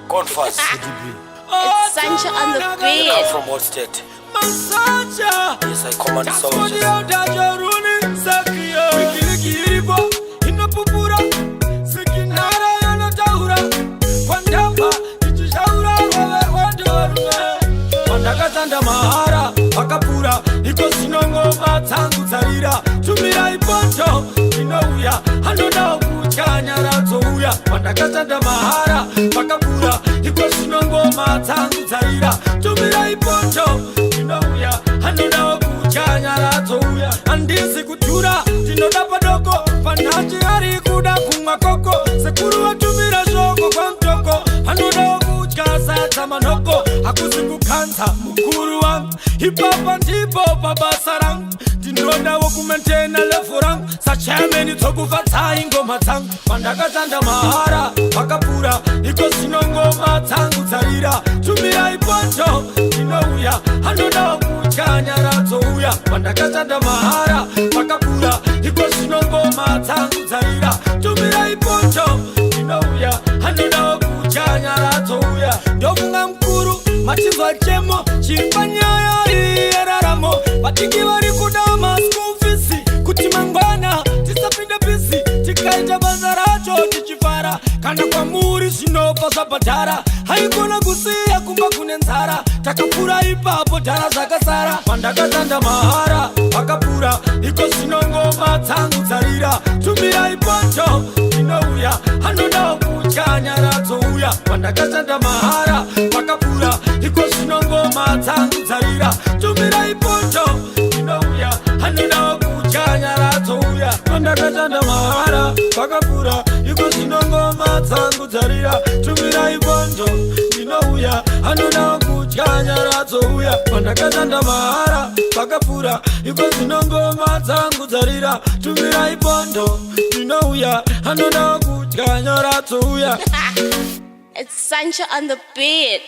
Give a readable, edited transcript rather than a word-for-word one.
Confess. It's Sancho on the Come beat. from what state? Masacha. Yes, I command That's soldiers. what you dajaruni sakia. Wikilikiiribo inapupura. Sikinara yanataura. Kwandamba ichishaura wewe wandorume. Pandakatanda mahara pakapura. Iko sinongoma tangu tarira. Tumira iponcho inouya. Hanoda kuchanyara touya. Pandakatanda mahara pakapura. Iko sinongoma tangu tarira. Tumira iponcho inouya. Hanoda kuchanyara touya. Andisi kutura tinoda padoko. Panaji hari kuda kumakoko. Sekuru watumira shoko kwa mtoko. Hanoda kuchasa tamanoko. Hakusiku kansa mukuru wangu. Hipapa ndipo babasarang. Tinoda wakumentena lefurang. Sachemeni toku fatai ngoma tang. Pandakatanda mahara pakapura. Iko sinongoma tangu tarira. Tumira iponcho inouya. Hanoda kuchanyara touya. Pandakatanda mahara pakapura. Iko sinongoma tangu tarira. Tumira iponcho inouya. Hanoda kuchanyara touya. Ndokunga mkuru machiva chemo. Chimpanyaya ieraramo. Patiki vari kudama skufisi. Kuti mangwana tisapinde pisi. Tikaita basa racho tichifara. Kana kwa muri shinopa sabadara. Haikona kusiya kumba kunenzara. Takapura ipapo dara zakasara. Pandakatanda mahara pakapura. Iko sinongoma tangu tarira. Tumira iponcho inouya. Hanoda kuchanyara touya. Pandakatanda mahara pakapura. Iko sinongoma tangu tarira. Tumira iponcho inouya. Hanoda kuchanyara touya. Pandakatanda mahara pakapura. Iko sinongoma tangu tarira. Tumira iponcho inouya. Hanoda kuchanyara touya. Pandakatanda mahara pakapura. Iko sinongoma tangu tarira. Tumira iponcho inouya. Hanoda kuchanyara touya. It's Sancho on the beat.